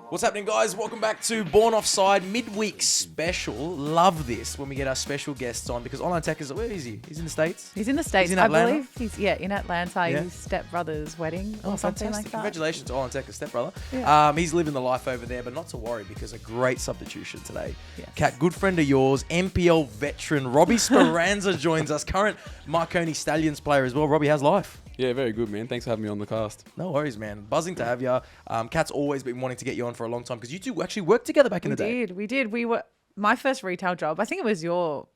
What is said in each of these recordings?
What's happening, guys? Welcome back to Born Offside midweek special. Love this when we get our special guests on because OLANTEKKERS, where is he? He's in the States? He's in the States. He's in Atlanta? I believe he's in Atlanta. Yeah. His stepbrother's wedding or something like that. Congratulations to OLANTEKKERS stepbrother. Yeah. He's living the life over there, but not to worry because a great substitution today. Yes. Kat, good friend of yours, NPL veteran Robbie Speranza joins us, current Marconi Stallions player as well. Robbie, how's life? Yeah, very good, man. Thanks for having me on the cast. No worries, man. Buzzing to have you. Kat's always been wanting to get you on for a long time because you two actually worked together back in the day. We did. We were my first retail job. I think it was your.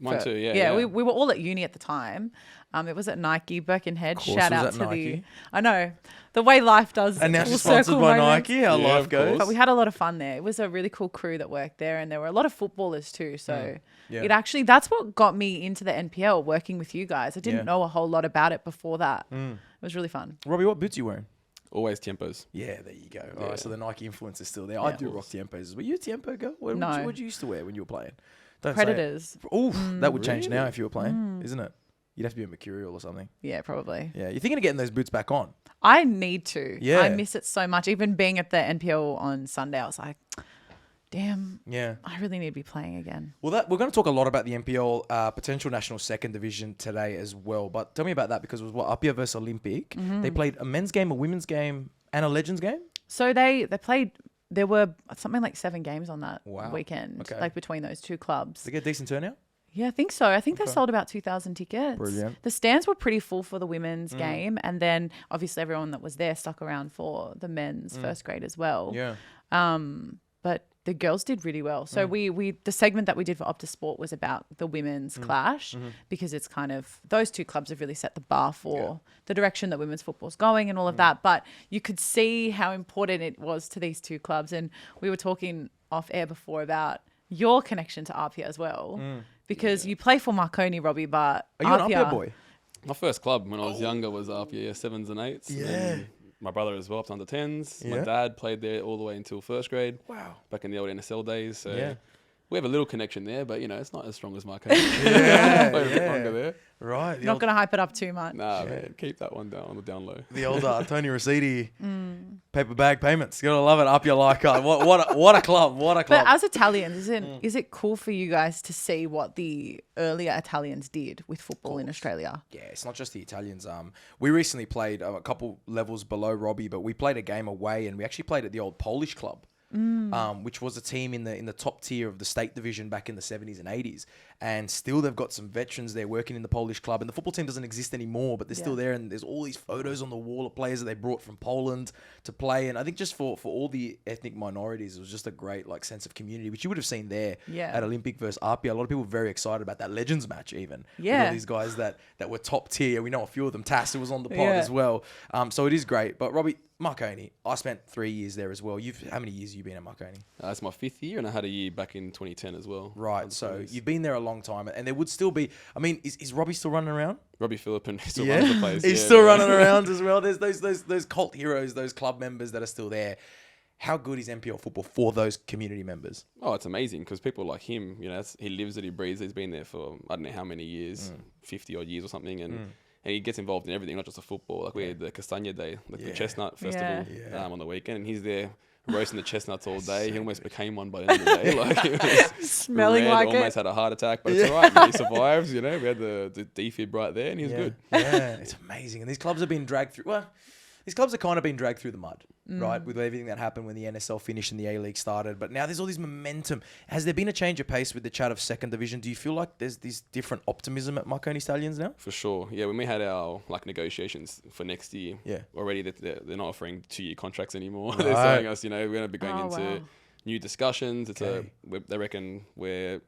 Mine too, yeah. Yeah, we were all at uni at the time. It was at Nike, Birkenhead. Of course Shout it was out at to Nike. I know the way life does. And now full she's sponsored circle by moments. Nike. How Yeah, life of goes. course. But we had a lot of fun there. It was a really cool crew that worked there, and there were a lot of footballers too. So Yeah. it actually that's what got me into the NPL, working with you guys. I didn't know a whole lot about it before that. It was really fun. Robbie, what boots are you wearing? Always tempos. Yeah, there you go. All Yeah. right, so the Nike influence is still there. I Yeah. do rock Tiempos. Were you a Tiempo girl? What No. would you used to wear when you were playing? Don't say it. Predators. Oof, that would change now Really? if you were playing, isn't it? You'd have to be a Mercurial or something. Yeah, probably. Yeah, you're thinking of getting those boots back on. I need to. Yeah. I miss it so much. Even being at the NPL on Sunday, I was like, damn, Yeah. I really need to be playing again. Well, we're going to talk a lot about the NPL potential national second division today as well. But tell me about that because it was Apia versus Olympic. They played a men's game, a women's game, and a legends game. So they played, there were something like 7 games on that Wow. weekend, Okay. like between those two clubs. They get a decent turnout. Yeah, I think so. I think they sold about 2,000 tickets. Brilliant. The stands were pretty full for the women's game. And then obviously everyone that was there stuck around for the men's first grade as well. Yeah. But the girls did really well. So we the segment that we did for Optus Sport was about the women's clash because it's kind of those two clubs have really set the bar for the direction that women's football's going and all of that. But you could see how important it was to these two clubs. And we were talking off air before about your connection to Apia as well because you play for Marconi, Robbie, but Are you an Apia boy? My first club when I was younger was up, 7s and 8s. Yeah. And my brother as well, up to under 10s. Yeah. My dad played there all the way until first grade. Wow. Back in the old NSL days. So Yeah. we have a little connection there, but, it's not as strong as Marconi. Yeah, Played a bit yeah. longer there. Right. The not old, going to hype it up too much. Nah, man, keep that one down on the down low. the old Tony Rossetti paper bag payments. You gotta love it. Apia like what a club. What a club. But as Italians, is it cool for you guys to see what the earlier Italians did with football in Australia? Yeah, it's not just the Italians. We recently played a couple levels below Robbie, but we played a game away, and we actually played at the old Polish club, which was a team in the top tier of the state division back in the 70s and 80s. And still, they've got some veterans there working in the Polish club, and the football team doesn't exist anymore, but they're still there. And there's all these photos on the wall of players that they brought from Poland to play. And I think just for all the ethnic minorities, it was just a great sense of community, which you would have seen there at Olympic versus Apia. A lot of people were very excited about that Legends match, even. With all these guys that were top tier. We know a few of them. Tass, who was on the pod as well. So it is great. But Robbie, Marconi, I spent 3 years there as well. How many years have you been at Marconi? That's my 5th year, and I had a year back in 2010 as well. Right. So you've been there a long time, and there would still be. I mean, is Robbie still running around? Robbie Philippin still runs the place. He's yeah, still man. running around as well. There's those cult heroes, those club members that are still there. How good is NPL football for those community members? Oh, it's amazing because people like him, he lives it, he breathes it. He's been there for I don't know how many years, 50 odd years or something, and he gets involved in everything, not just the football. Like we had the Castagna Day, the chestnut festival on the weekend, and he's there roasting the chestnuts all day. He almost became one by the end of the day. Like he was Smelling red, like almost it. had a heart attack, but it's all right. Man. He survives. We had the defib right there, and he's good. Yeah, it's amazing. And these clubs have been dragged through. Well, these clubs have kind of been dragged through the mud, right? With everything that happened when the NSL finished and the A-League started. But now there's all this momentum. Has there been a change of pace with the chat of second division? Do you feel like there's this different optimism at Marconi Stallions now? For sure. Yeah, when we had our negotiations for next year, already they're not offering 2-year contracts anymore. They're telling us, we're going to be going into new discussions. They reckon we're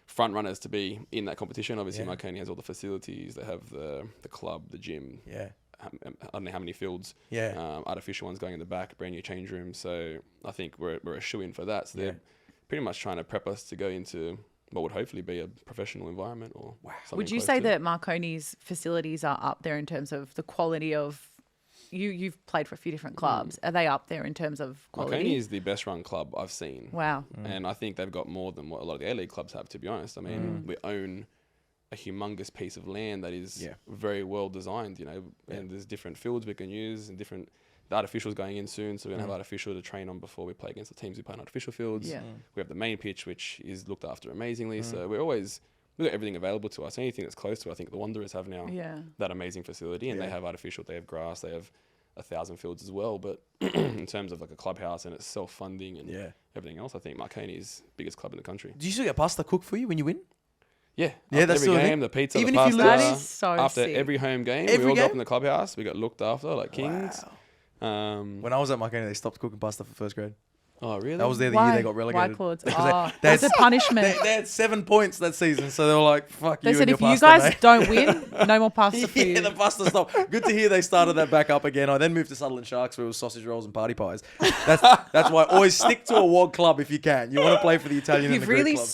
front runners to be in that competition. Obviously, Marconi has all the facilities. They have the club, the gym. Yeah. I don't know how many fields. Yeah. Artificial ones going in the back, brand new change room. So I think we're a shoe-in for that. So they're pretty much trying to prep us to go into what would hopefully be a professional environment or something. Would you close say to. that Marconi's facilities are up there in terms of the quality of you've played for a few different clubs. Are they up there in terms of quality? Marconi is the best run club I've seen. Wow. And I think they've got more than what a lot of the A-League clubs have, to be honest. I mean, we own a humongous piece of land that is very well designed, and there's different fields we can use and different the artificial's going in soon, so we're going to have artificial to train on before we play against the teams we play on artificial fields. Yeah. We have the main pitch, which is looked after amazingly. So we've got everything available to us. Anything that's close to, I think the Wanderers have now that amazing facility, and they have artificial, they have grass, they have 1,000 fields as well. But in terms of like a clubhouse and it's self-funding and everything else, I think Marconi is the biggest club in the country. Do you still get pasta cooked for you when you win? Yeah, that's every game, the pizza, even the if pasta. you lose, that is so after sick. every home game, Every we all go game? up in the clubhouse. We got looked after like kings. Wow. When I was at Marconi, they stopped cooking pasta for first grade. Oh, really? That was there the Why? year they got relegated. Why, Claudes? Because That's a punishment. They had 7 points that season, so they were like, "Fuck They you." said and if your you pasta, guys mate. don't win, no more pasta for you. Yeah, the pasta stopped. Good to hear they started that back up again. I then moved to Sutherland Sharks, where it was sausage rolls and party pies. That's why always stick to a WOG club if you can. You want to play for the Italian and You've the Greek really club.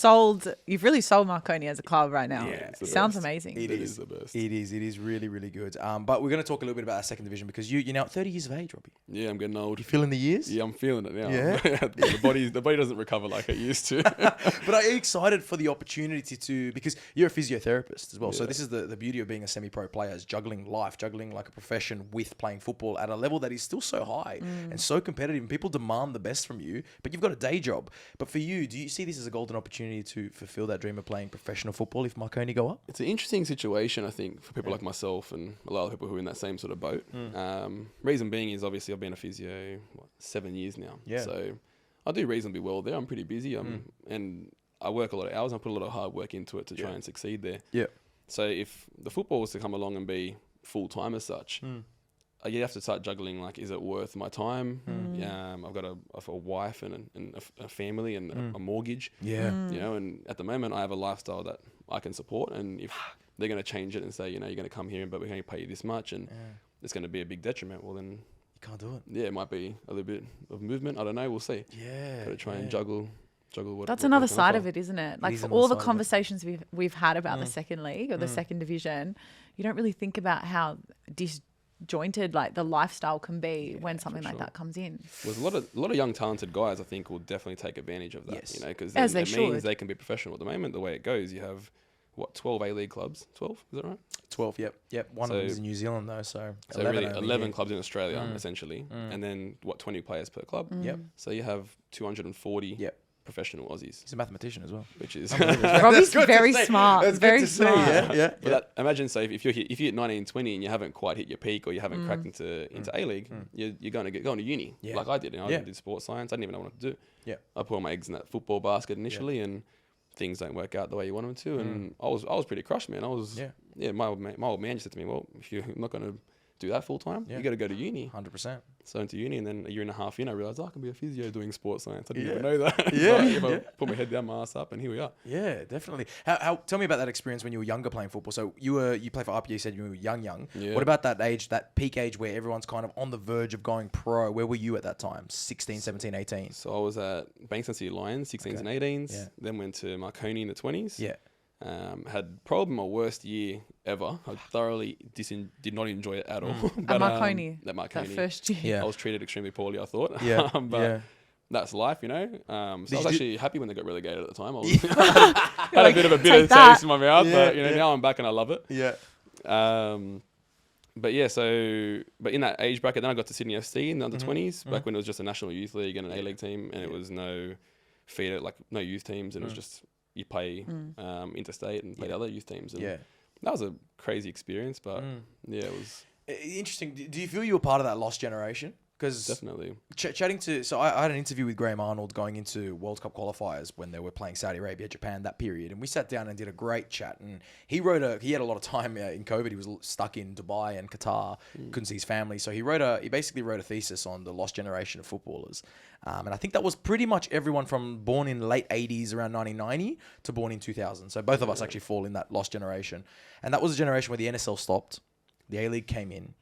sold Marconi as a club right now. Yeah, it's the Sounds best. amazing. It is the best. It is really, really good. But we're going to talk a little bit about our second division because you're now 30 years of age, Robbie. Yeah, I'm getting old. You feeling the years? Yeah, I'm feeling it now. Yeah? the body doesn't recover like it used to. But are you excited for the opportunity to, because you're a physiotherapist as well. So Yeah. this is the beauty of being a semi-pro player, is juggling life, juggling like a profession with playing football at a level that is still so high and so competitive. And people demand the best from you, but you've got a day job. But for you, do you see this as a golden opportunity to fulfill that dream of playing professional football if Marconi go up? It's an interesting situation, I think, for people like myself and a lot of people who are in that same sort of boat. Reason being is obviously I've been a physio 7 years now. Yeah. So I do reasonably well there. I'm pretty busy. And I work a lot of hours. I put a lot of hard work into it to try and succeed there. Yeah. So if the football was to come along and be full time as such, you have to start juggling. Like, is it worth my time? I've got a wife and a family and a mortgage. Yeah. You know, and at the moment I have a lifestyle that I can support. And if they're going to change it and say, you know, you're going to come here, but we're going to pay you this much, and it's going to be a big detriment, well then You can't do it. yeah, it might be a little bit of movement. I don't know. We'll see. Yeah. Got to try and juggle what. That's what another they can side offer. of it, isn't it? Like is for another all the side of it. conversations we've had about the second league or the second division, you don't really think about how disjointed like the lifestyle can be when something like that comes in. There's a lot of young talented guys I think will definitely take advantage of that. Yes. You know, because As they it means should. they can be professional. At the moment, the way it goes, you have 12 A-League clubs. 12, is that right? 12, yep. One of them is in New Zealand though, so So 11 really, over 11 here. clubs in Australia essentially, and then 20 players per club. Yep. So you have 240 Yep. professional Aussies, He's a mathematician as well. which is. Robbie's good to very see. smart. That's very good to see, smart. yeah. But that, imagine, say, if you hit 19, 20 and you haven't quite hit your peak or you haven't cracked into A-League, you're going to uni, Yeah. like I did. I Yeah. did sports science. I didn't even know what to do. Yeah. I put all my eggs in that football basket initially, and things don't work out the way you want them to. And I was pretty crushed, man. My old man just said to me, well, if you're not going to do that full time, you got to go to uni. 100%. So into uni, and then a year and a half in, I realized I can be a physio doing sports science. I didn't Yeah. even know that. Yeah. But I put my head down, my ass up, and here we are. Yeah, definitely. How? Tell me about that experience when you were younger playing football. So you played for RPA. You said you were young. Yeah. What about that age, that peak age where everyone's kind of on the verge of going pro? Where were you at that time? 16, 17, 18? So I was at Bankstown City Lions, 16s and 18s. Yeah. Then went to Marconi in the 20s. Yeah. Had probably my worst year ever. I thoroughly did not enjoy it at all. At Marconi. At Marconi. That first year. Yeah. I was treated extremely poorly, I thought. Yeah. But that's life, you know. So I was you actually happy when they got relegated at the time. I was had a bit of a bitter Take that. taste in my mouth, Yeah, but yeah. now I'm back and I love it. Yeah. But in that age bracket, then I got to Sydney FC in the under 20s, back when it was just a national youth league and an A-League team, and it was no feeder, like no youth teams, and it was just you play interstate and play the other youth teams. And Yeah. that was a crazy experience, but yeah, it was Interesting. Do you feel you were part of that lost generation? Because definitely. chatting to, so I had an interview with Graham Arnold going into World Cup qualifiers when they were playing Saudi Arabia, Japan, that period, and we sat down and did a great chat. And he had a lot of time in COVID. He was stuck in Dubai and Qatar, couldn't see his family, so he basically wrote a thesis on the lost generation of footballers. And I think that was pretty much everyone from born in late 80s, around 1990, to born in 2000. So both of us actually fall in that lost generation. And that was a generation where the NSL stopped, the A-League came in.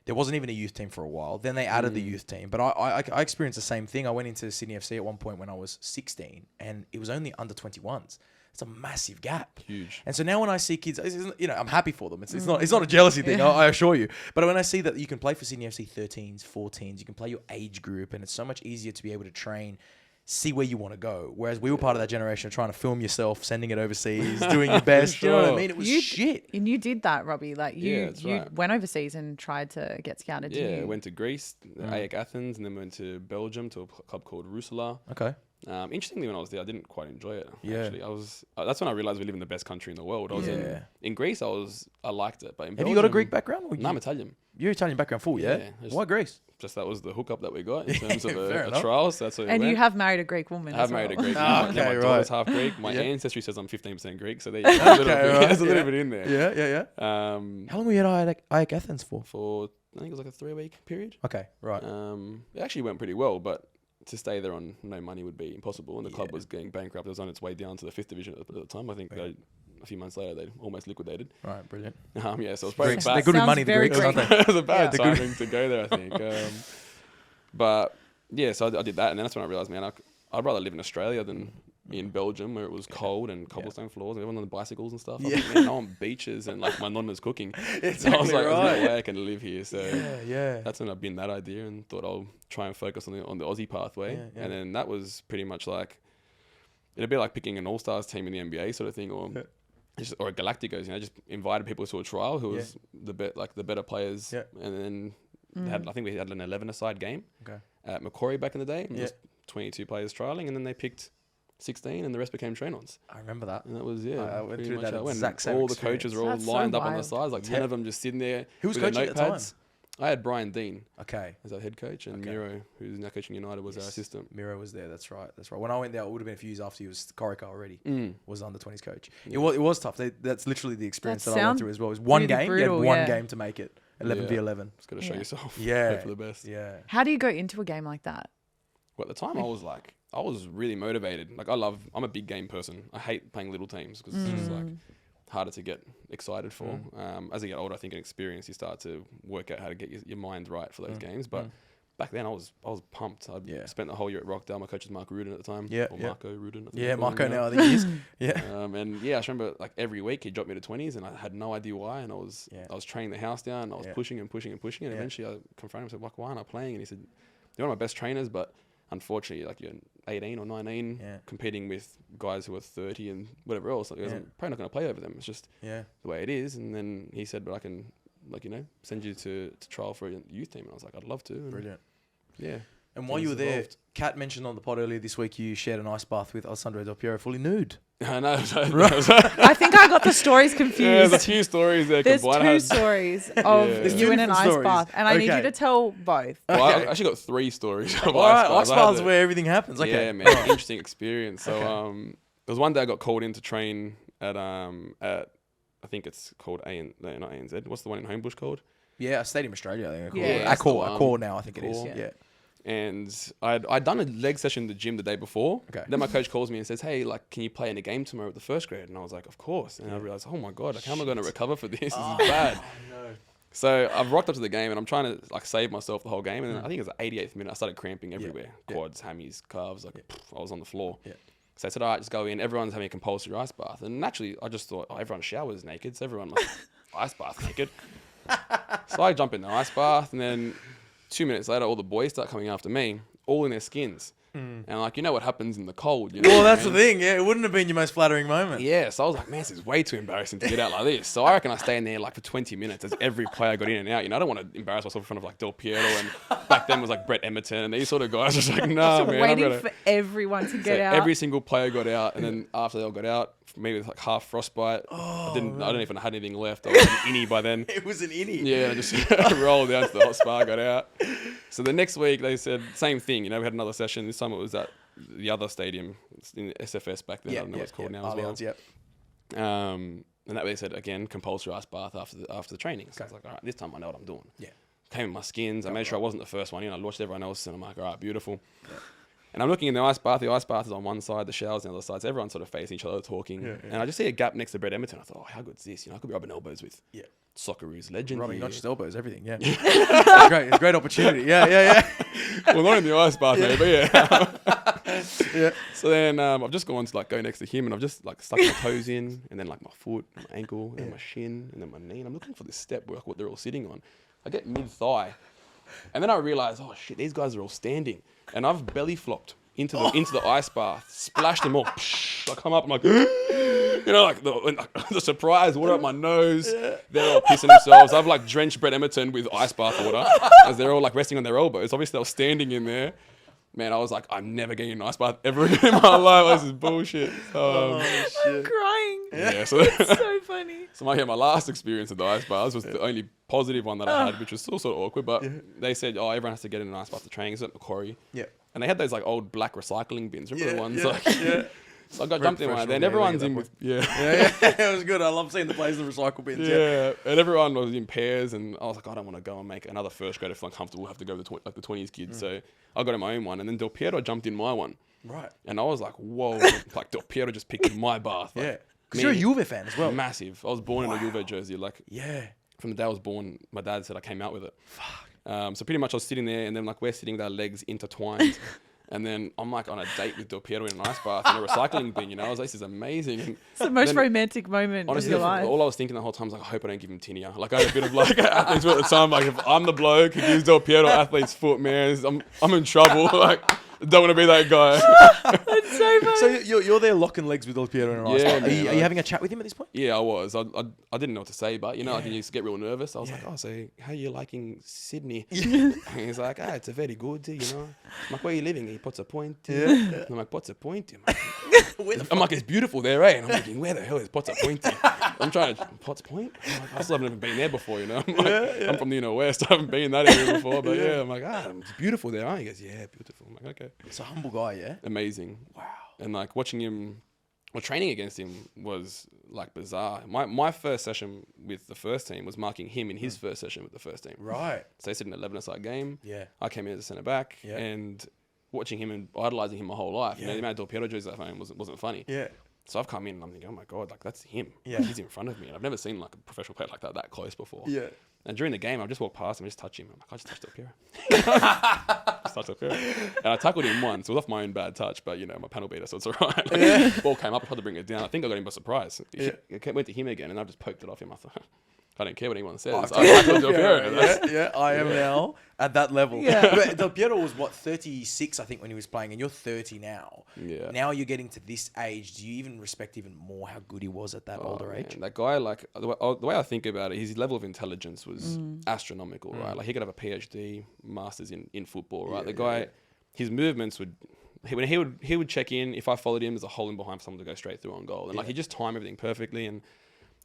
There wasn't even a youth team for a while. Then they added the youth team. But I experienced the same thing. I went into Sydney FC at one point when I was 16, and it was only under 21s. It's a massive gap. Huge. And so now when I see kids, I'm happy for them. It's not a jealousy thing, I assure you. But when I see that you can play for Sydney FC 13s, 14s, you can play your age group, and it's so much easier to be able to train see where you want to go. Whereas we were part of that generation of trying to film yourself, sending it overseas, doing your best. You know what I mean? It was shit. And you did that, Robbie. Like you right. went overseas and tried to get scouted. Yeah, I went to Greece, AEK Athens, and then went to Belgium to a club called Rusala. Okay. Interestingly, when I was there, I didn't quite enjoy it. Yeah. Actually, that's when I realized we live in the best country in the world. I was in Greece. I liked it, but in Belgium, you got a Greek background? No, I'm Italian. You're Italian background full, yeah? Why Greece? Just that was the hookup that we got in terms of a trial. So that's what and you have married a Greek woman. I have married a Greek woman. Okay, my daughter's half Greek. My ancestry says I'm 15% Greek, so there's a little bit in there. Yeah. How long were you at AEK Athens for? For I think it was like a 3-week period. Okay, right. It actually went pretty well, but to stay there on no money would be impossible, and the club was getting bankrupt. It was on its way down to the 5th division at the time. I think a few months later they almost liquidated. Right, brilliant. So it was probably They're good with money, the Greeks, aren't they? It was a bad timing to go there, I think. But yeah, so I did that, and then that's when I realized, man, I'd rather live in Australia than in Belgium, where it was cold and cobblestone floors and everyone on the bicycles and stuff. I was like, man, no on beaches and like my nonna's cooking. So I was like, there's no way I can live here. So that's when I binned that idea and thought I'll try and focus on the Aussie pathway. And then that was pretty much like, it'd be like picking an all-stars team in the NBA sort of thing, or a Galacticos, just invited people to a trial who was the better players. And then I think we had an 11-a-side game at Macquarie back in the day. And there was 22 players trialing, and then they picked 16, and the rest became train-ons. I remember that. And that was, I went through that exact same all the coaches were all lined up on the sides, like 10 of them just sitting there. Who was with coaching their at the notepads. time? I had Brian Dean as our head coach, and Miro, who's now coaching United, was our assistant. Miro was there. That's right. When I went there, it would have been a few years after he was Corica already. Was under 20s coach. It was tough. That's literally the experience that I went through as well. It was one game. Brutal, you had one game to make it. 11v11. Just got to show yourself. Yeah. For the best. Yeah. How do you go into a game like that? Well, at the time, I was really motivated. Like I'm a big game person. I hate playing little teams because it's just like harder to get excited for. As you get older, I think in experience, you start to work out how to get your mind right for those games. But back then, I was pumped. I spent the whole year at Rockdale. My coach was Mark Rudin at the time. Or Marco Rudin. Marco now, I think he is. And I just remember like every week he dropped me to 20s, and I had no idea why. And I was training the house down. And I was pushing and pushing and pushing. And eventually I confronted him and said, like, why aren't I playing? And he said, you're one of my best trainers, but unfortunately, like you're 18 or 19, competing with guys who are 30 and whatever else. Like, I'm probably not going to play over them. It's just the way it is. And then he said, but I can, send you to trial for a youth team. And I was like, I'd love to. And brilliant. Yeah. And while you were there, Kat mentioned on the pod earlier this week you shared an ice bath with Alessandro Del Piero fully nude. I know. I think I got the stories confused. There's a few stories there. There's two stories of you in an ice bath, and I need you to tell both. Well, I actually got 3 stories of ice baths where everything happens. Okay. Yeah, man. Interesting experience. So there was one day I got called in to train at I think it's called not ANZ. What's the one in Homebush called? Yeah, Stadium Australia. I think Accor now. I think it is. Yeah. And I'd done a leg session in the gym the day before. Then my coach calls me and says, hey, like, can you play in a game tomorrow with the first grade? And I was like, of course. And I realized, oh my God, like, how am I going to recover for this? This is bad. No. So I've rocked up to the game and I'm trying to like save myself the whole game. And then I think it was the 88th minute. I started cramping everywhere. Quads, hammies, calves. I was on the floor. So I said, all right, just go in. Everyone's having a compulsory ice bath. And naturally, I just thought, everyone showers naked. So everyone must ice bath naked. So I jump in the ice bath, and then 2 minutes later, all the boys start coming after me, all in their skins. And like, what happens in the cold. Well, that's the thing. Yeah, it wouldn't have been your most flattering moment. Yeah, so I was like, man, this is way too embarrassing to get out like this. So I reckon I stay in there like for 20 minutes as every player got in and out. I don't want to embarrass myself in front of like Del Piero, and back then was like Brett Emerton and these sort of guys. Just like, nah, man. Waiting for everyone to get out. Every single player got out, and then after they all got out, maybe with like half frostbite. I don't know if I had anything left. I was an innie by then. It was an innie. Yeah, I just rolled down to the hot spa, got out. So the next week they said same thing. We had another session. This time it was at the other stadium in SFS back then. I don't know what it's called now as well. And that way they said again compulsory ice bath after the training. So I was like, all right, this time I know what I'm doing. Yeah. Came in my skins. I made sure I wasn't the first one. I watched everyone else, and I'm like, all right, beautiful. Yeah. And I'm looking in the ice bath. The ice bath is on one side, the shower's on the other side. So everyone's sort of facing each other, talking. And I just see a gap next to Brett Emerton. I thought, oh, how good is this? I could be rubbing elbows with Socceroos legend. Rubbing not just elbows, everything. Yeah. It's a great opportunity. Yeah. Well, not in the ice bath, maybe, but yeah. So then I've just gone to like go next to him, and I've just like stuck my toes in, and then like my foot, and my ankle, and then my shin, and then my knee. And I'm looking for this step where what they're all sitting on. I get mid thigh, and then I realize, oh shit, these guys are all standing, and I've belly flopped into the ice bath, splashed them all. I come up, I'm like, you know, like the surprise water up my nose. They're all pissing themselves. I've like drenched Brett Emerton with ice bath water as they're all like resting on their elbows. Obviously, they were standing in there. Man, I was like, I'm never getting an ice bath ever again in my life. This is bullshit. I'm crying. Yeah, so It's so funny. So my last experience at the ice baths was the only positive one that I had, which was still sort of awkward. But they said, oh, everyone has to get in an ice bath to train. It's at Macquarie. Yeah. And they had those like old black recycling bins. Remember the ones? Yeah. So I got jumped in one of there, and everyone's in with it was good. I love seeing the players in the recycle bins. Yeah, and everyone was in pairs, and I was like, I don't want to go and make another first grader feel uncomfortable. Have to go with the 20s kids. So I got in my own one, and then Del Piero jumped in my one. Right. And I was like, whoa, like Del Piero just picked my bath. Like, because you're a Juve fan as well. Massive. I was born in a Juve jersey. Like, from the day I was born, my dad said I came out with it. Fuck. So pretty much I was sitting there, and then like we're sitting with our legs intertwined. And then I'm like on a date with Del Piero in an ice bath in a recycling bin, you know. I was like, this is amazing. And it's the most romantic moment honestly, of your life. All I was thinking the whole time was like, I hope I don't give him tinea. Like I had a bit of like athlete's foot at the time. Like if I'm the bloke who gives Del Piero athlete's foot, man, I'm in trouble. Like don't want to be that guy. That's so funny. So you're there locking legs with Del Piero in an ice bath. Are you having a chat with him at this point? Yeah, I was. I didn't know what to say, but you know, like you used to get real nervous. I was like, oh, so how are you liking Sydney? And he's like, it's a very good, you know. I'm like, where are you living? He puts a point. And I'm like, what's a point? I'm like, it's beautiful there, eh? And I'm thinking, where the hell is Potts Point? I'm trying to Potts Point. I'm like, I still haven't even been there before, you know. I'm from the inner west. I haven't been in that area before, but I'm like, it's beautiful there, huh? He goes, yeah, beautiful. I'm like, okay. He's a humble guy, yeah. Amazing. Wow. And like watching him, or training against him was like bizarre. My first session with the first team was marking him in his first session with the first team. Right. So they said an 11-a-side game. Yeah. I came in as a centre back and watching him and idolising him my whole life. You know, the amount of Del Piero jerseys at home wasn't funny. Yeah. So I've come in and I'm thinking, oh my God, like that's him. Yeah. He's in front of me. And I've never seen like a professional player like that close before. Yeah. And during the game, I just walked past him and just touched him. I'm like, I just touched Del Piero. Just touched Del Piero. And I tackled him once. It was off my own bad touch, but you know, my panel beater, so it's all right. Like, ball came up, I tried to bring it down. I think I got him by surprise. It went to him again and I just poked it off him. I thought, I don't care what anyone says. I tackled Del Piero. I am now at that level. Yeah. Del Piero was what, 36, I think, when he was playing, and you're 30 now. Yeah. Now you're getting to this age. Do you even respect even more how good he was at that older age? That guy, like the way I think about it, his level of intelligence was astronomical, right? Like he could have a PhD, masters in football, right? The guy, his movements would. When he would check in, if I followed him, there's a hole in behind for someone to go straight through on goal, and like he just timed everything perfectly. And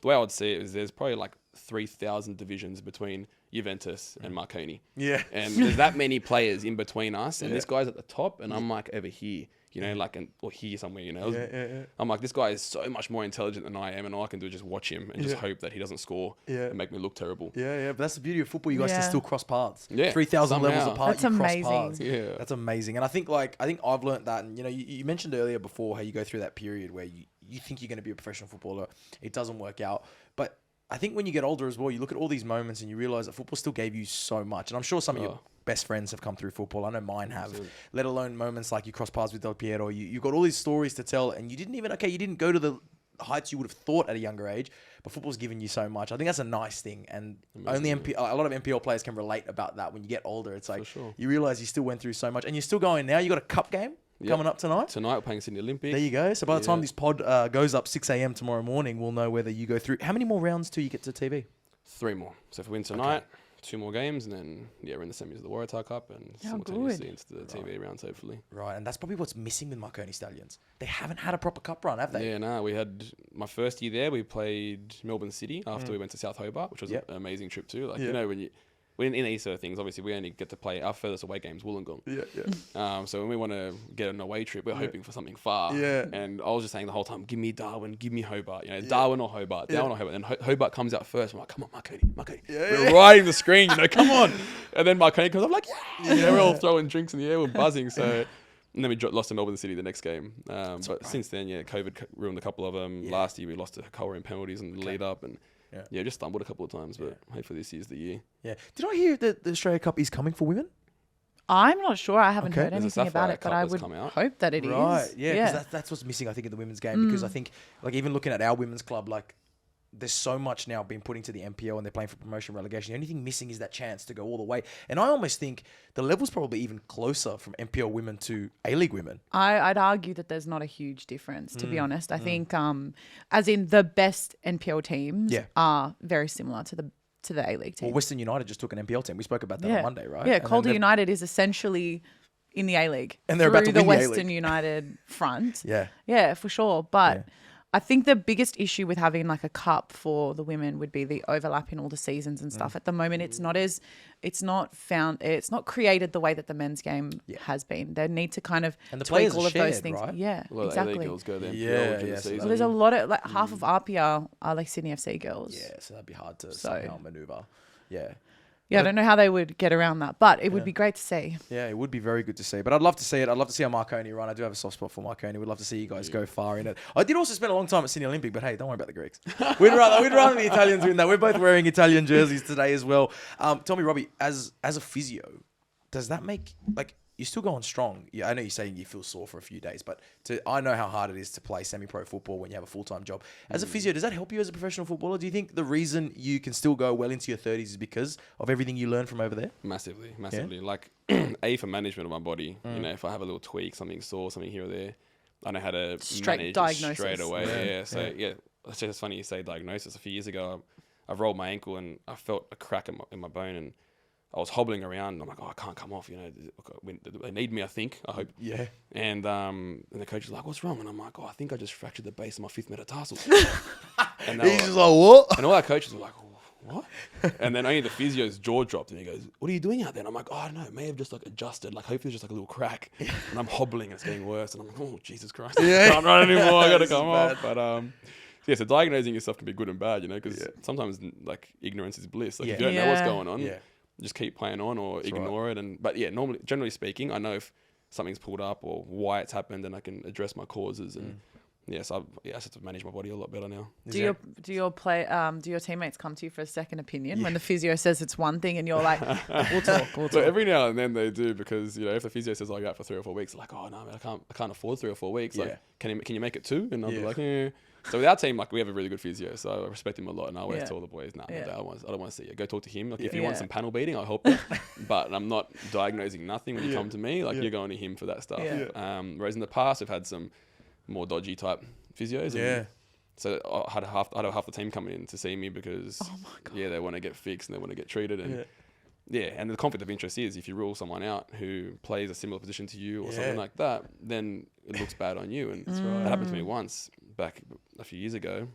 the way I would see it is there's probably like 3,000 divisions between Juventus and Marconi. Yeah. And there's that many players in between us. And this guy's at the top and I'm like over here, you know, like, or here somewhere, you know. I'm like, this guy is so much more intelligent than I am. And all I can do is just watch him and just hope that he doesn't score and make me look terrible. Yeah, but that's the beauty of football. You guys can still cross paths. Yeah. 3,000 levels apart, that's amazing. Cross paths. Yeah. That's amazing. And I think I've learned that. And, you know, you mentioned earlier before how you go through that period where you think you're going to be a professional footballer. It doesn't work out. But I think when you get older as well, you look at all these moments and you realize that football still gave you so much. And I'm sure some of your best friends have come through football. I know mine have. Absolutely. Let alone moments like you cross paths with Del Piero. You've got all these stories to tell, and you didn't go to the heights you would have thought at a younger age, but football's given you so much. I think that's a nice thing, and a lot of NPL players can relate about that. When you get older, it's like you realize you still went through so much, and you're still going now. You got a cup game coming up tonight. Tonight we're playing Sydney Olympic. There you go. So by the time this pod goes up 6 a.m. tomorrow morning, we'll know whether you go through. How many more rounds till you get to TV? 3 more. So if we win tonight, 2 more games, and then we're in the semis of the Waratah Cup and simultaneously into the TV rounds, hopefully. Right, and that's probably what's missing with Marconi Stallions. They haven't had a proper cup run, have they? Yeah, no. We had my first year there. We played Melbourne City after we went to South Hobart, which was an amazing trip too. Like you know when in these sort of things, obviously we only get to play our furthest away games, Wollongong. So when we want to get an away trip, we're hoping for something far. Yeah. And I was just saying the whole time, give me Darwin, give me Hobart. You know, Darwin or Hobart, Darwin or Hobart. And Hobart comes out first. I'm like, come on, Marconi. We're riding the screen, you know, come on. And then Marconi comes up like, yeah. You know, we're all throwing drinks in the air, we're buzzing. So, and then we lost to Melbourne City the next game. But since then, COVID ruined a couple of them. Last year we lost to Hull in penalties in the lead up and. Yeah, just stumbled a couple of times, but hopefully this year's the year. Yeah. Did I hear that the Australia Cup is coming for women? I'm not sure. I haven't heard anything about it, but I would hope that it is. Right, yeah, because that's what's missing, I think, in the women's game. Because I think, like, even looking at our women's club, like, there's so much now being put into the NPL and they're playing for promotion relegation. The only thing missing is that chance to go all the way. And I almost think the level's probably even closer from NPL women to A-League women. I'd argue that there's not a huge difference, to be honest. I think, as in the best NPL teams are very similar to the A-League team. Well, Western United just took an NPL team. We spoke about that on Monday, right? Yeah, Calder United is essentially in the A-League. And they're about to win the Western A-League. United front. Yeah, for sure. But I think the biggest issue with having like a cup for the women would be the overlap in all the seasons and stuff. At the moment, it's not created the way that the men's game has been. They need to kind of and the tweak players all are of those shared, things. right? Yeah, A lot exactly. of girls go there. So Well, there's a lot of like half of RPR are like Sydney FC girls. Yeah, so that'd be hard to somehow maneuver. Yeah. Yeah, I don't know how they would get around that, but it would be great to see. Yeah, it would be very good to see. But I'd love to see it. I'd love to see a Marconi run. I do have a soft spot for Marconi. We'd love to see you guys go far in it. I did also spend a long time at Sydney Olympic, but hey, don't worry about the Greeks. We'd rather the Italians win that. We're both wearing Italian jerseys today as well. Tell me, Robbie, as a physio, does that make, like, you're still going strong? Yeah, I know you're saying you feel sore for a few days, but I know how hard it is to play semi-pro football when you have a full-time job. As a physio, does that help you as a professional footballer? Do you think the reason you can still go well into your 30s is because of everything you learned from over there? Massively. Like, for management of my body, you know, if I have a little tweak, something sore, something here or there, I know how to manage diagnosis. straight away. It's just funny you say diagnosis. A few years ago, I rolled my ankle and I felt a crack in my bone, and I was hobbling around and I'm like, oh, I can't come off, you know, they need me, I think, I hope. Yeah. And the coach was like, what's wrong? And I'm like, oh, I think I just fractured the base of my 5th metatarsal. And He's just like, what? And all our coaches were like, what? And then only the physio's jaw dropped and he goes, what are you doing out there? And I'm like, oh, I don't know, it may have just like adjusted, like hopefully it's just like a little crack. And I'm hobbling and it's getting worse. And I'm like, oh, Jesus Christ, I can't run anymore, I gotta come off. But so diagnosing yourself can be good and bad, you know, because sometimes like ignorance is bliss. Like if you don't know what's going on, just keep playing on or ignore it. But generally speaking, I know if something's pulled up or why it's happened, and I can address my causes. And I just have to manage my body a lot better now. Do your teammates come to you for a second opinion when the physio says it's one thing and you're like, we'll talk. So every now and then they do, because you know if the physio says I'll go out for 3 or 4 weeks, like, oh no, man, I can't afford 3 or 4 weeks. Like, can you make it 2? And I'll be like, eh. So with our team, like, we have a really good physio, so I respect him a lot, and I always tell the boys, I don't want to see you. Go talk to him. Like, if you want some panel beating, I hope. But I'm not diagnosing nothing when you come to me. Like, you're going to him for that stuff. Whereas in the past, we've had some more dodgy type physios. And so I had half the team coming in to see me because they want to get fixed and they want to get treated. And and the conflict of interest is if you rule someone out who plays a similar position to you or something like that, then it looks bad on you. And that happened to me once back a few years ago,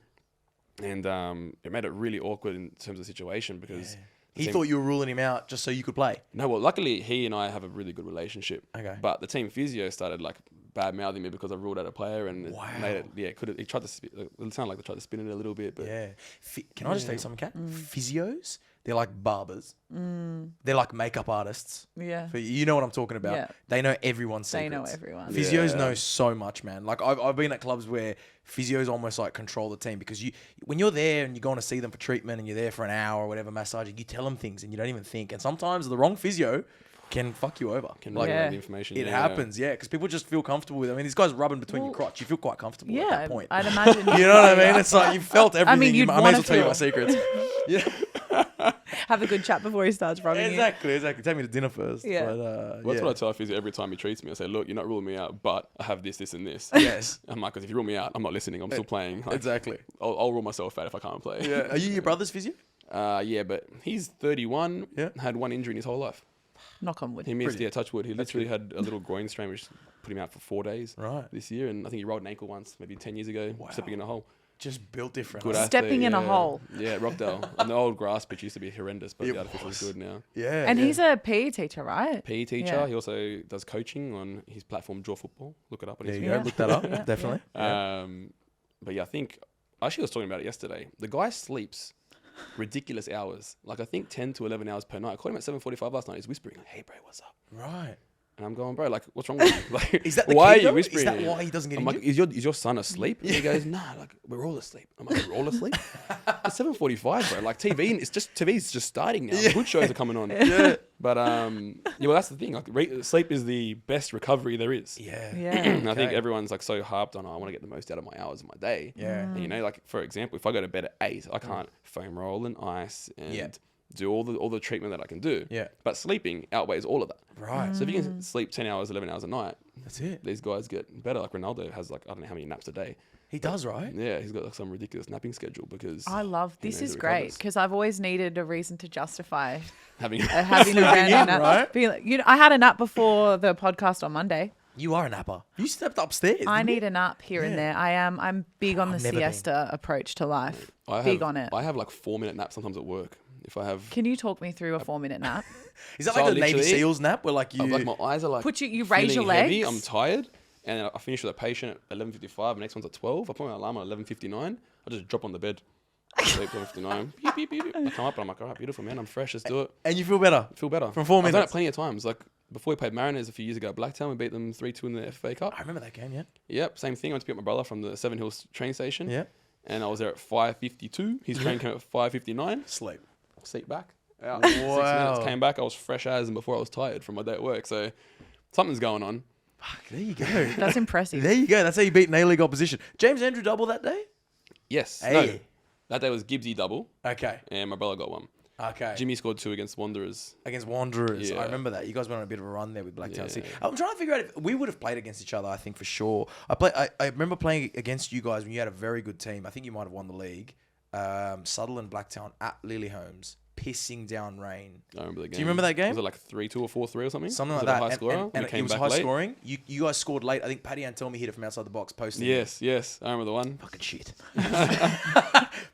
and it made it really awkward in terms of the situation because he thought you were ruling him out just so you could play. No, well, luckily he and I have a really good relationship. Okay, but the team physio started like bad mouthing me because I ruled out a player, and it made it. He tried to. It sounded like they tried to spin it a little bit, but Can I just tell you something, Kat? Physios, they're like barbers. They're like makeup artists. Yeah. You know what I'm talking about. Yeah. They know everyone's secrets. They know everyone. Physios know so much, man. Like I've been at clubs where physios almost like control the team, because when you're there and you're going to see them for treatment and you're there for an hour or whatever, massaging, you tell them things and you don't even think. And sometimes the wrong physio can fuck you over. Can like the information. It happens, because people just feel comfortable with it. I mean, this guy's rubbing between your crotch. You feel quite comfortable at that point. I'd imagine. You know what I mean? It's like you felt everything. I mean, I may as well tell you my secrets. Have a good chat before he starts rubbing Exactly. Take me to dinner first. Yeah. But, that's what I tell physio every time he treats me. I say, look, you're not ruling me out, but I have this, and this. Yes. I'm like, because if you rule me out, I'm not listening. I'm still playing. Like, exactly. I'll rule myself out if I can't play. Yeah. Are you your brother's physio? Yeah, but he's 31. Yeah. Had one injury in his whole life. Knock on wood. He missed, touch wood. He literally had a little groin strain, which put him out for 4 days this year. And I think he rolled an ankle once, maybe 10 years ago, stepping in a hole. Just built different. Good Stepping in a hole. Yeah, Rockdale. And the old grass pitch used to be horrendous, but the artificial is good now. Yeah. And he's a PE teacher, right? PE teacher. Yeah. He also does coaching on his platform, Draw Football. Look it up on his Instagram. Look that up, definitely. But yeah, I think, I actually was talking about it yesterday. The guy sleeps ridiculous hours. Like I think 10 to 11 hours per night. I called him at 7:45 last night. He's whispering, hey bro, what's up? Right. And I'm going, bro, like, what's wrong with you? Like, Is that the why key, are you though? whispering? Is that why he doesn't get I'm like, injured? is your son asleep? And he goes, nah, like, we're all asleep. I'm like, we're all asleep? It's 7:45, bro. Like, TV's just starting now. Good shows are coming on. Yeah. But, well, that's the thing. Like, sleep is the best recovery there is. Yeah. And I think everyone's, like, so harped on, I want to get the most out of my hours of my day. Yeah. And, you know, like, for example, if I go to bed at 8, I can't foam roll and ice and do all the treatment that I can do. Yeah. But sleeping outweighs all of that. Right. So if you can sleep 10 hours, 11 hours a night, That's it. these guys get better. Like Ronaldo has like, I don't know how many naps a day. He does, right? Yeah, he's got like some ridiculous napping schedule because I love he this. knows Is it great recovers. because I've always needed a reason to justify having having a random nap. right? Being like, you know, I had a nap before the podcast on Monday. You are a napper. You stepped upstairs. I didn't you? need a nap here and there. I'm big on the I've never been. siesta approach to life. I on it. I have like 4-minute naps sometimes at work. If I have, Can you talk me through a 4-minute nap? Is that So like the Navy literally- SEALs nap where like you... like my eyes are like You raise your feeling heavy, legs. I'm tired, and I finish with a patient at 11:55. The next one's at 12. I put my alarm at 11:59. I just drop on the bed. Sleep 11:59. Beep, beep, beep, beep. I come up and I'm like, all right, beautiful, man. I'm fresh. Let's do it. And you feel better? I feel better. From 4 I've done it minutes? plenty of times. Like before we played Mariners a few years ago at Blacktown, we beat them 3-2 in the FA Cup. I remember that game, yeah. Yep, same thing. I went to pick up my brother from the Seven Hills train station. Yeah. And I was there at 5:52. His train came at 5:59. Sleep. Seat back. Out. 6 Wow. minutes. Came back. I was fresh as and before I was tired from my day at work. So something's going on. Fuck, there you go. That's impressive. There you go. That's how you beat an A-League opposition. James Andrew double that day? Yes. Hey. No. That day was Gibbsy double, Okay. and my brother got one. Okay. Jimmy scored 2 against Wanderers. Against Wanderers. Yeah. I remember that. You guys went on a bit of a run there with Blacktown Yeah. City. I'm trying to figure out if we would have played against each other, I think, for sure. I remember playing against you guys when you had a very good team. I think you might have won the league. Sutherland, Blacktown at Lily Holmes. Pissing down rain. I remember the game. Do you remember that game? Was it like 3-2 or 4-3 or something? Something was like it that. A high scorer? And We came it was back high late? scoring. You guys scored late. I think Paddy Antelmi hit it from outside the box posting. Yes. I remember the one. Fucking shit.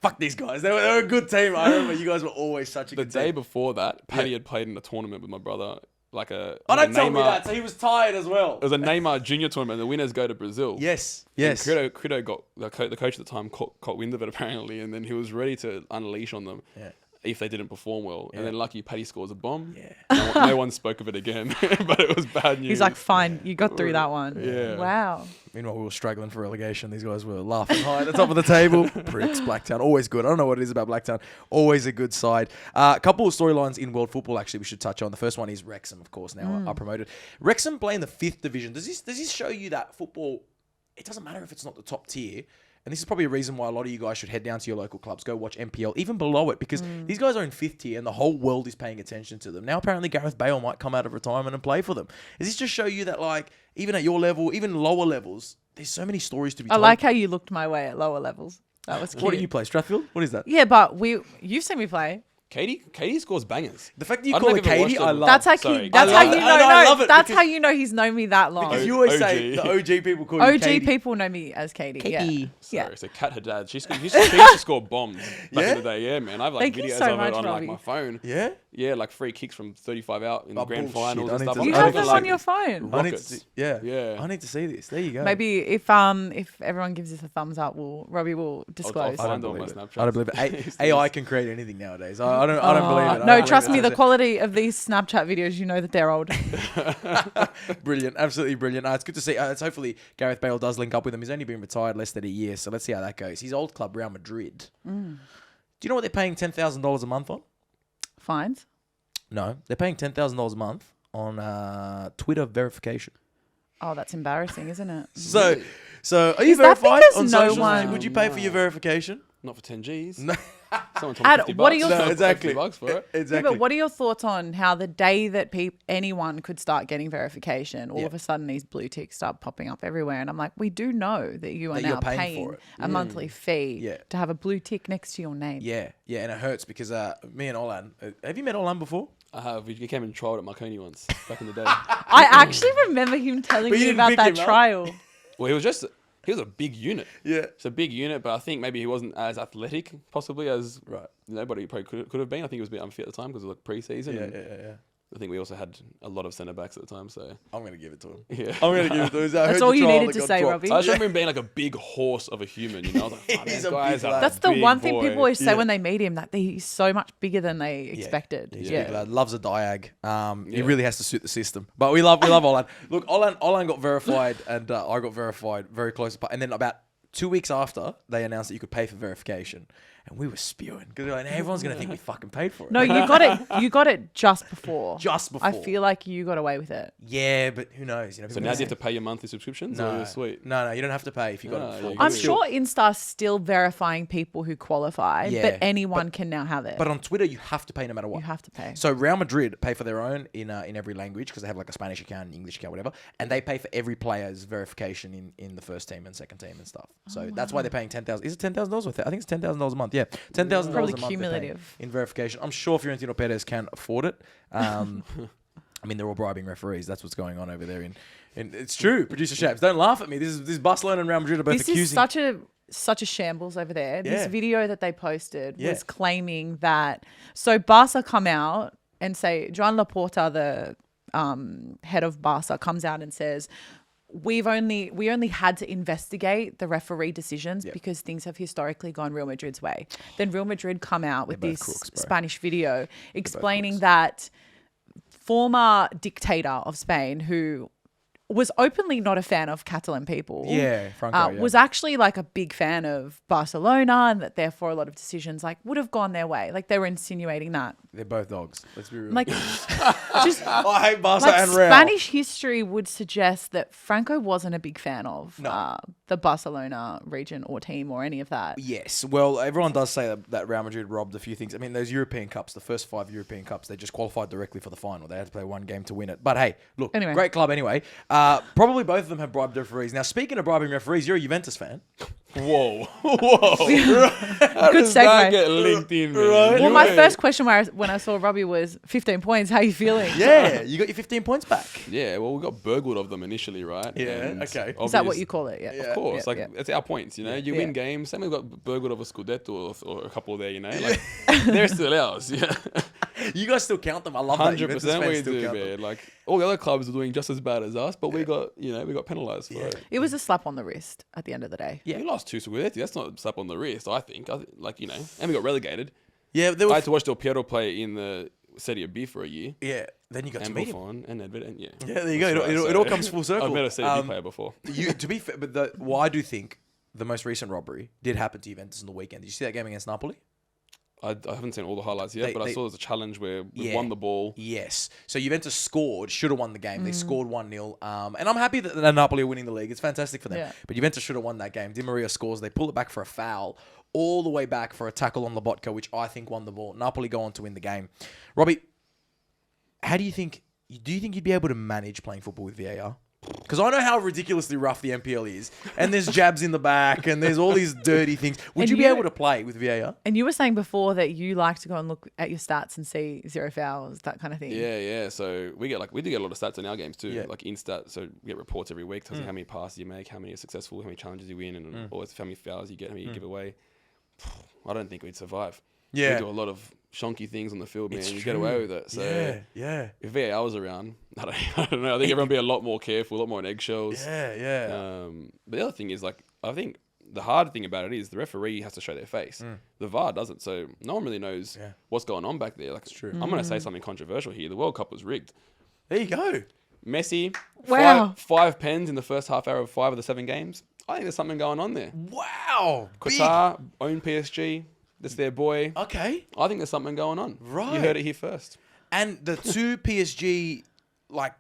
Fuck these guys. They were a good team. I remember you guys were always such a The good day team. before that, Paddy had played in a tournament with my brother. Like a Oh, don't a tell me Neymar- that. So he was tired as well. It was a Neymar junior tournament. The winners go to Brazil. Yes. And Yes. Crito got the coach at the time caught wind of it apparently, and then he was ready to unleash on them. Yeah. If they didn't perform well. And then lucky Paddy scores a bomb. Yeah. No one spoke of it again, but it was bad news. He's like, fine, you got through that one. Yeah. Wow. Meanwhile, we were struggling for relegation. These guys were laughing high at the top of the table. Pricks, Blacktown. Always good. I don't know what it is about Blacktown. Always a good side. A couple of storylines in world football, actually, we should touch on. The first one is Wrexham, of course, now are promoted. Wrexham play in the 5th division. Does this show you that football, it doesn't matter if it's not the top tier. And this is probably a reason why a lot of you guys should head down to your local clubs, go watch MPL, even below it, because these guys are in 5th tier and the whole world is paying attention to them. Now, apparently, Gareth Bale might come out of retirement and play for them. Does this just show you that, like, even at your level, even lower levels, there's so many stories to be I told? like how you looked my way at lower levels. That was cute. What do you play? Strathfield? What is that? Yeah, but you've seen me play. Katie scores bangers. The fact that you I don't call know it if you've ever Katie, watched I it. love. That's how Sorry. you. That's I how love you it. know. No, I love it That's because- how you know he's known me that long. Because you always say OG. the OG people call you OG Katie. people know me as Katie. Yeah. Katie. Yeah. Sorry, so Kat, her dad, she used to score bombs back Yeah? in the day. Yeah, man. I have like Thank you videos so of much, it on Robbie. like my phone. Yeah? Yeah, like free kicks from 35 out in the Oh, grand bullshit. finals I and need stuff. to- I'm You I have need them to on see your this. phone. I need to Rockets. see, yeah. Yeah. I need to see this. There you go. Maybe if everyone gives us a thumbs up, Robbie will disclose. I'll I don't find it on believe my it. Snapchat. I don't believe it. AI can create anything nowadays. I don't believe it. I No, don't trust believe me, it. the quality of these Snapchat videos, you know that they're old. Brilliant, absolutely brilliant. It's good to see. It's hopefully Gareth Bale does link up with him. He's only been retired less than a year, so let's see how that goes. His old club, Real Madrid. Do you know what they're paying $10,000 a month on? Fines. No, they're paying $10,000 a month on Twitter verification. Oh, that's embarrassing, isn't it? So are you Is that verified because on no socials? one- Would you pay for your verification? Not for 10 Gs. No. Someone told me Ad, 50 what are bucks. your No, thoughts? exactly. $50 for it. Yeah, Exactly. but what are your thoughts on how the day that anyone could start getting verification, all of a sudden these blue ticks start popping up everywhere? And I'm like, we do know that you are That now you're paying paying for it. a monthly fee Yeah. to have a blue tick next to your name. Yeah, and it hurts because me and Olan, have you met Olan before? I have. We came and trialed at Marconi once back in the day. I actually remember him telling But you me didn't about pick that him up? trial. Well, he was a big unit. Yeah. It's a big unit, but I think maybe he wasn't as athletic possibly as Right. nobody probably could have been. I think he was a bit unfit at the time because it was like pre-season. Yeah, and yeah. I think we also had a lot of centre backs at the time, so I'm going to give it to him. yeah. I'm going to give it to him. That's all you needed to say, Robbie. I just remember him being like a big horse of a human, you know. I was like, oh, He's this a guy's big lad. That's the big one thing boy. people always say when they meet him, that he's so much bigger than they expected. He's a Yeah. big lad. Loves a diag. He really has to suit the system. But we love Olan. Look, Olan got verified, and I got verified very close apart. And then about 2 weeks after, they announced that you could pay for verification. And we were spewing because we were like, everyone's going to think we fucking paid for it. No, you got it. You got it just before. Just before. I feel like you got away with it. Yeah, but who knows? You know, So now do you have to pay your monthly subscriptions? Or you're sweet. No, you don't have to pay if you got it before. you I'm Good. sure Insta's still verifying people who qualified, Yeah, but anyone can now have it. But on Twitter, you have to pay no matter what. You have to pay. So Real Madrid pay for their own in every language because they have like a Spanish account, an English account, whatever, and they pay for every player's verification in the first team and second team and stuff. So that's why they're paying $10,000. Is it $10,000 worth it? I think it's $10,000 a month. Yeah, $10,000 Probably a month cumulative. in verification. I'm sure Fiorentino Perez can afford it. I mean, they're all bribing referees. That's what's going on over there. And it's true. Producer Shapes, don't laugh at me. This is Barcelona and Real Madrid are both This accusing. is such a shambles over there. Yeah. This video that they posted Yeah. was claiming that. So Barca come out and say, Joan Laporta, the head of Barca, comes out and says, we only had to investigate the referee decisions because things have historically gone Real Madrid's way. Then Real Madrid come out with this Spanish video explaining that former dictator of Spain, who was openly not a fan of Catalan people, Franco, was actually like a big fan of Barcelona, and that therefore a lot of decisions like would have gone their way. Like they were insinuating that. They're both dogs. Let's be real. Like just I hate Barca like and Real. Spanish history would suggest that Franco wasn't a big fan of the Barcelona region or team or any of that. Yes. Well, everyone does say that Real Madrid robbed a few things. I mean, those European Cups, the first 5 European Cups, they just qualified directly for the final. They had to play one game to win it. But hey, look, Anyway. great club anyway. Probably both of them have bribed referees. Now, speaking of bribing referees, you're a Juventus fan. Whoa. Good That segue. get linked in, man. Right. Well, my first question when I saw Robbie was 15 points. How are you feeling? Yeah, you got your 15 points back. Yeah, well, we got burgled of them initially, right? Yeah, And okay. Is that what obvious- you call it? Yeah. Of course, Yeah, yeah. it's our points, you know. You Yeah. win games. Same, we got burgled of a Scudetto or a couple there, you know. Like they're still ours, yeah. You guys still count them. I love that. 100% Juventus fans we still do, count man. them. Like all the other clubs are doing just as bad as us, but we got penalised for it. It was a slap on the wrist at the end of the day. We lost 2 Scudetti. That's not a slap on the wrist, I think. Like, you know, and we got relegated. Yeah, there I were. had to watch Del Piero play in the Serie B for a year. Yeah, then you got to And meet him. Buffon and Nedved, and yeah. Yeah, there you go. That's right, It all comes full circle. I've met a Serie B player before. To be fair, but I do think the most recent robbery did happen to Juventus on the weekend. Did you see that game against Napoli? I haven't seen all the highlights yet, but I saw there's a challenge where we won the ball. Yes. So Juventus scored, should have won the game. They scored 1-0. And I'm happy that Napoli are winning the league. It's fantastic for them. Yeah. But Juventus should have won that game. Di Maria scores. They pull it back for a foul, all the way back for a tackle on Lobotka, which I think won the ball. Napoli go on to win the game. Robbie, do you think you'd be able to manage playing football with VAR? Because I know how ridiculously rough the MPL is, and there's jabs in the back, and there's all these dirty things. Would you be able to play with VAR? And you were saying before that you like to go and look at your stats and see 0 fouls, that kind of thing. Yeah. So we do get a lot of stats in our games too, Yeah. like Instat. So we get reports every week telling you how many passes you make, how many are successful, how many challenges you win, and always how many fouls you get, how many you give away. I don't think we'd survive. Yeah. We do a lot of shonky things on the field, man. It's You true. get away with it. So Yeah. if VAR was around, I don't know. I think everyone would be a lot more careful, a lot more on eggshells. Yeah. But the other thing is, like, I think the hard thing about it is the referee has to show their face. The VAR doesn't, so no one really knows what's going on back there. Like, it's true. I'm going to say something controversial here. The World Cup was rigged. There you go. Messi, Wow. five pens in the first half hour of 5 of the 7 games. I think there's something going on there. Wow. Qatar, own PSG. That's their boy. Okay. I think there's something going on. Right. You heard it here first. And the two PSG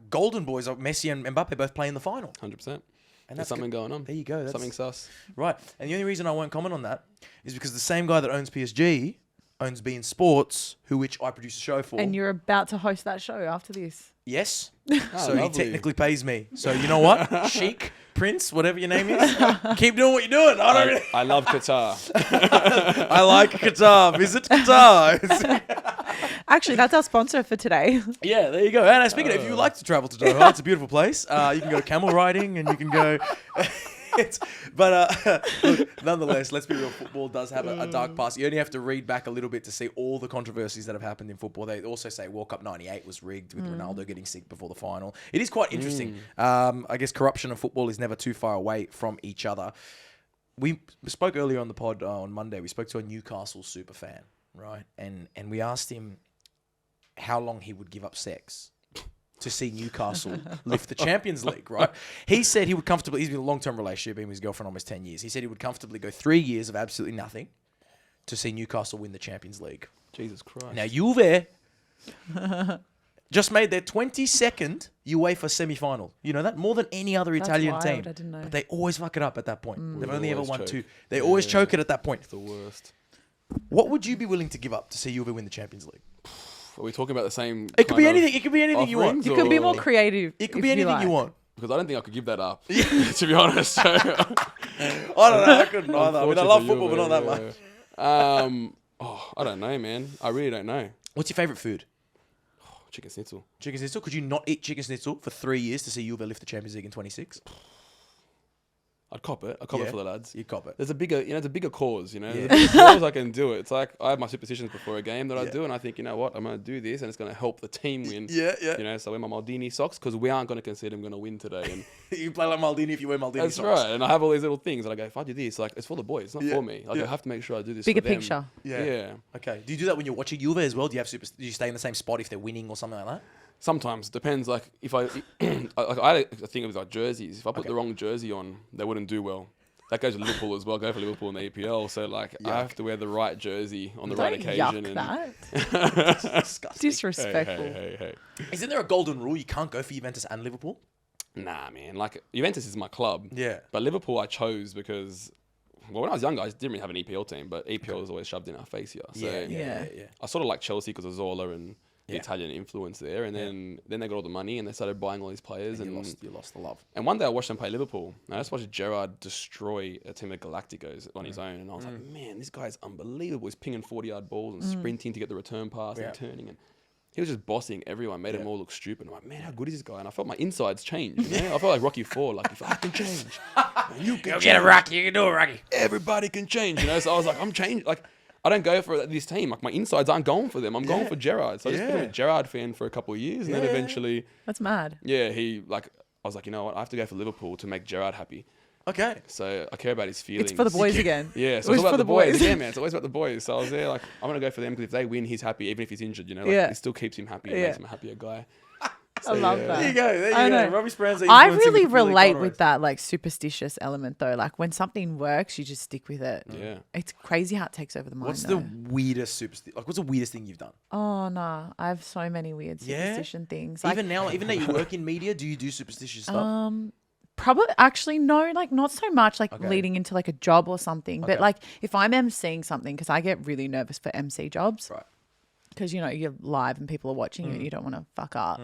golden boys of Messi and Mbappe both play in the final. 100%. And There's something going on. There you go. Something sus. Right. And the only reason I won't comment on that is because the same guy that owns PSG owns beIN Sports, which I produce a show for. And you're about to host that show after this. Yes. So he lovely. technically pays me. So you know what? Sheik, Prince, whatever your name is, keep doing what you're doing. I love Qatar. I like Qatar. Visit Qatar. Actually, that's our sponsor for today. Yeah, there you go. And speaking of, if you like to travel to Doha, it's a beautiful place. You can go camel riding and you can go... Look, nonetheless, let's be real. Football does have a dark past. You only have to read back a little bit to see all the controversies that have happened in football. They also say World Cup '98 was rigged with Ronaldo getting sick before the final. It is quite interesting. I guess corruption and football is never too far away from each other. We spoke earlier on the pod on Monday. We spoke to a Newcastle super fan, right? And we asked him how long he would give up sex to see Newcastle lift the Champions League, right? He said he would comfortably, he's been in a long-term relationship, been with his girlfriend almost 10 years. He said he would comfortably go 3 years of absolutely nothing to see Newcastle win the Champions League. Jesus Christ. Now, Juve just made their 22nd UEFA semi-final. You know that? More than any other Italian wild. team. I didn't know. But they always fuck it up at that point. They've only ever always won choke. 2. They always choke it at that point. It's the worst. What would you be willing to give up to see Juve win the Champions League? Are we talking about the same? It could be anything. It could be anything you want. offerings, You could be or- more creative. It could if be anything like. you want. Because I don't think I could give that up. To be honest. I don't know. I couldn't either. I mean, I love football, but not that much. I don't know, man. I really don't know. What's your favourite food? Chicken schnitzel. Chicken schnitzel? Could you not eat chicken schnitzel for 3 years to see Juve lift the Champions League in 26? I'd cop it. I'd cop Yeah. it for the lads. You'd cop it. There's a bigger, it's a bigger cause, Yeah. There's a bigger cause I can do it. It's like I have my superstitions before a game that I Yeah. do, and I think, you know what, I'm going to do this, and it's going to help the team win. Yeah. So I wear my Maldini socks because we aren't going to concede I'm going to win today. And You play like Maldini if you wear Maldini that's socks. right. And I have all these little things, and I go, if I do this, like it's for the boys, it's not Yeah. for me. Like Yeah. I have to make sure I do this. Bigger for them. picture. Yeah. Okay. Do you do that when you're watching Juve as well? Do you stay in the same spot if they're winning or something like that? Sometimes depends. Like if I I think it was like jerseys. If I put Okay. the wrong jersey on, they wouldn't do well. That goes with Liverpool as well. Go for Liverpool in the EPL. So like I have to wear the right jersey on the right Don't occasion. yuck and that. Disgusting. Disrespectful. Hey. Isn't there a golden rule you can't go for Juventus and Liverpool? Nah, man. Like Juventus is my club. Yeah. But Liverpool I chose because, well, when I was younger, I just didn't really have an EPL team, but EPL was always shoved in our face here. So Yeah. I sort of like Chelsea because of Zola and the Yeah. Italian influence there. And then they got all the money and they started buying all these players. You And lost the love. And one day I watched them play Liverpool. And I just watched Gerrard destroy a team of Galacticos on his own. And I was like, man, this guy's unbelievable. He's pinging 40-yard balls and sprinting to get the return pass and turning. And he was just bossing everyone, made them all look stupid. I'm like, man, how good is this guy? And I felt my insides change. You know? I felt like Rocky IV. Like, if I can change, you can change. Get a Rocky. You can do it, Rocky. Everybody can change. So I was like, I'm changed. Like, I don't go for this team. Like, my insides aren't going for them. I'm going for Gerrard. So I just became a Gerrard fan for a couple of years. And then eventually, That's mad. I was like, you know what? I have to go for Liverpool to make Gerrard happy. Okay. So I care about his feelings. It's for the boys again. Yeah, so It it's was about for the the boys. boys. Yeah, man, it's always about the boys. So I was there like, I'm going to go for them because if they win, he's happy, even if he's injured, It still keeps him happy and makes him a happier guy. I love yeah. that. There you go. There I you know. go. Robbie Speranza. I influencing really with Billy relate Conroy. with that like superstitious element though. Like when something works, you just stick with it. Yeah. It's crazy how it takes over the mind. What's though. the weirdest superstition? Like, what's the weirdest thing you've done? Oh no, I have so many weird Yeah? superstition things. Like, Even now you work in media, do you do superstitious stuff? probably actually no, like not so much like Okay. leading into like a job or something. Okay. But like if I'm emceeing something, because I get really nervous for MC jobs. Right. Because you're live and people are watching you and you don't want to fuck up.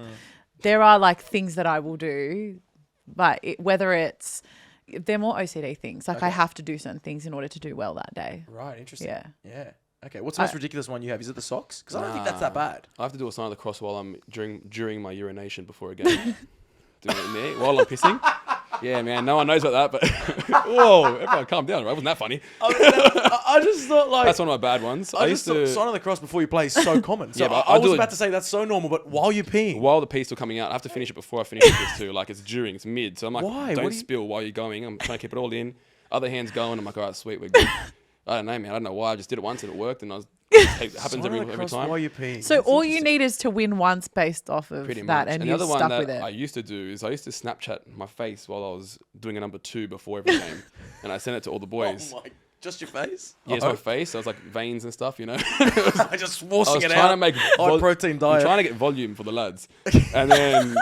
There are like things that I will do, but whether it's they're more OCD things. Like I have to do certain things in order to do well that day. Right. Interesting. Yeah. Yeah. Okay. What's the most ridiculous one you have? Is it the socks? Because I don't think that's that bad. I have to do a sign of the cross while I'm during my urination before a game. Doing it in there while I'm pissing. Yeah, man. No one knows about that, but whoa, everyone calm down, right? Wasn't that funny? I just thought like That's one of my bad ones. I just thought sign of the cross before you play is so common. So Yeah, but I I was do about it- to say that's so normal, but while you're peeing, While the pee's still coming out, I have to finish it before I finish the piss too. Like it's during, it's mid. So I'm like, Why? don't What do you- spill while you're going. I'm trying to keep it all in. Other hand's going. I'm like, all right, sweet, we're good. I don't know, man. I don't know why. I just did it once and it worked, and it happens sign of the every cross time. while you're peeing. So That's all you interesting. need is to win once based off of Pretty that, much. and the you're other one stuck that with it. I used to do is I used to Snapchat my face while I was doing a number 2 before every game, and I sent it to all the boys. Oh my, just your face? Yeah, it's my face. So I was like veins and stuff, I just I forcing was it trying out. to make High protein I'm diet. trying to get volume for the lads, and then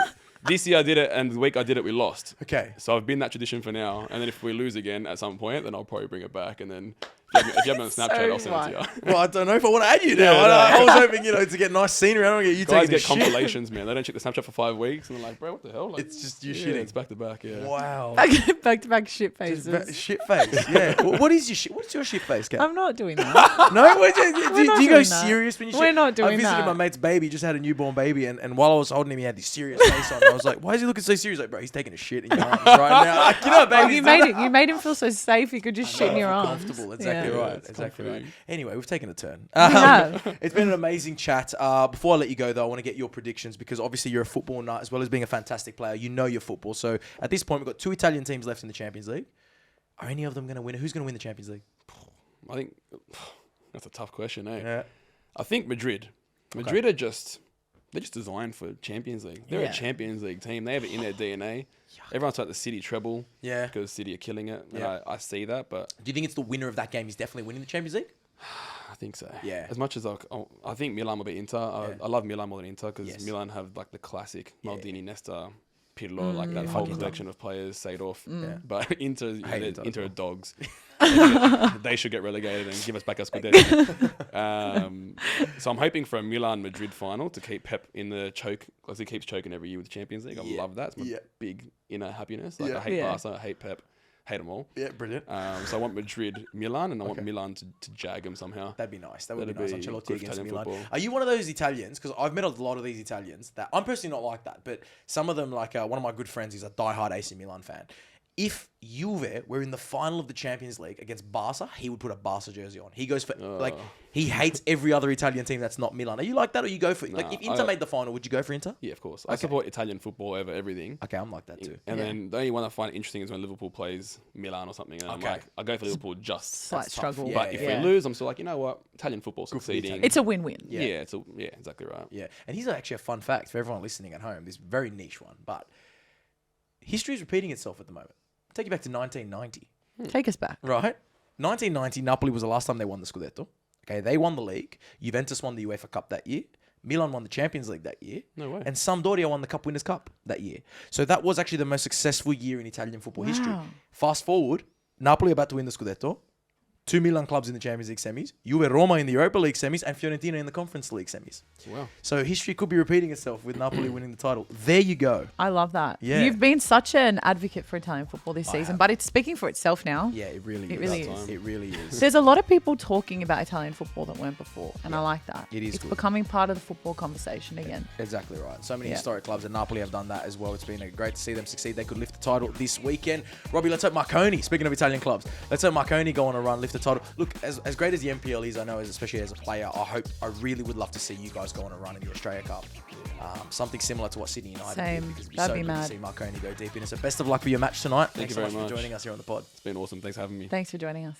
this year I did it, and the week I did it, we lost. Okay. So I've been that tradition for now, and then if we lose again at some point, then I'll probably bring it back, and then If you have me on Snapchat, I'll send it to you. Well, I don't know if I want to add you now. I was hoping, to get nice scenery. I don't want to get you Guys taking get shit. compilations, man. They don't check the Snapchat for 5 weeks, and they're like, bro, what the hell? Like, It's just you shitting. It's back to back, yeah. Wow. Back to back shit faces. Shit face. Yeah. What is your shit? What's your shit face, Kat? I'm not doing that. No, do you go serious when you shit? We're not doing I visited that. my mate's baby, just had a newborn baby, and while I was holding him, he had this serious face on. I was like, why is he looking so serious? Like, bro, he's taking a shit in your arms right now. Like, baby. You made him feel so safe. He could just shit in your arms. Comfortable. Exactly Yeah. right. Exactly right. Anyway, we've taken a turn. have. It's been an amazing chat. Before I let you go, though, I want to get your predictions because obviously you're a football nut as well as being a fantastic player. You know your football. So at this point, we've got 2 Italian teams left in the Champions League. Are any of them going to win? Who's going to win the Champions League? I think that's a tough question, eh? Yeah. I think Madrid. Madrid are just designed for Champions League. They're a Champions League team. They have it in their DNA. Everyone's like the City treble. Yeah. Because City are killing it. And I see that, but do you think it's the winner of that game is definitely winning the Champions League? I think so. Yeah. As much as I think Milan will be Inter. I love Milan more than Inter because Milan have like the classic Maldini, Nesta, Pirlo, like that whole collection of players, Seedorf. Yeah. But Inter are dogs. They should get relegated and give us back our Scudetto. So I'm hoping for a Milan-Madrid final to keep Pep in the choke, because he keeps choking every year with the Champions League. I love that. It's my big inner happiness. Like I hate Barca, I hate Pep. Hate them all. Yeah, brilliant. So I want Madrid-Milan, and I want Milan to jag them somehow. That'd be nice. That would be nice. Ancelotti against Milan. Football. Are you one of those Italians? Because I've met a lot of these Italians that I'm personally not like that, but some of them, like one of my good friends, is a diehard AC Milan fan. If Juve were in the final of the Champions League against Barca, he would put a Barca jersey on. He goes for he hates every other Italian team that's not Milan. Are you like that, or you go for like if Inter made the final, would you go for Inter? Yeah, of course. I support Italian football over everything. Okay, I'm like that too. And then the only one I find interesting is when Liverpool plays Milan or something. And I'm like, I go for Liverpool just slight struggle. But if we lose, I'm still like, you know what? Italian football's succeeding. It's a win-win. Yeah, exactly right. Yeah, and here's actually a fun fact for everyone listening at home. This very niche one, but history is repeating itself at the moment. Take you back to 1990. Take us back. Right? 1990, Napoli was the last time they won the Scudetto. Okay, they won the league. Juventus won the UEFA Cup that year. Milan won the Champions League that year. No way. And Sampdoria won the Cup Winners' Cup that year. So that was actually the most successful year in Italian football history. Fast forward, Napoli about to win the Scudetto. 2 Milan clubs in the Champions League semis, Juve Roma in the Europa League semis, and Fiorentina in the Conference League semis. Wow. So history could be repeating itself with Napoli winning the title. There you go. I love that. Yeah. You've been such an advocate for Italian football this season, but it's speaking for itself now. Yeah, it really is. It really is. There's a lot of people talking about Italian football that weren't before, and I like that. It's good. becoming part of the football conversation again. Exactly right. So many historic clubs, and Napoli have done that as well. It's been great to see them succeed. They could lift the title this weekend. Robbie, let's hope Marconi, speaking of Italian clubs, let's hope Marconi go on a run, lift the title. Look, as great as the MPL is, I know, especially as a player, I really would love to see you guys go on a run in the Australia Cup. Something similar to what Sydney United did, because it'd be so good to see Marconi go deep in it. So best of luck for your match tonight. Thanks so much for joining us here on the pod. It's been awesome. Thanks for having me. Thanks for joining us.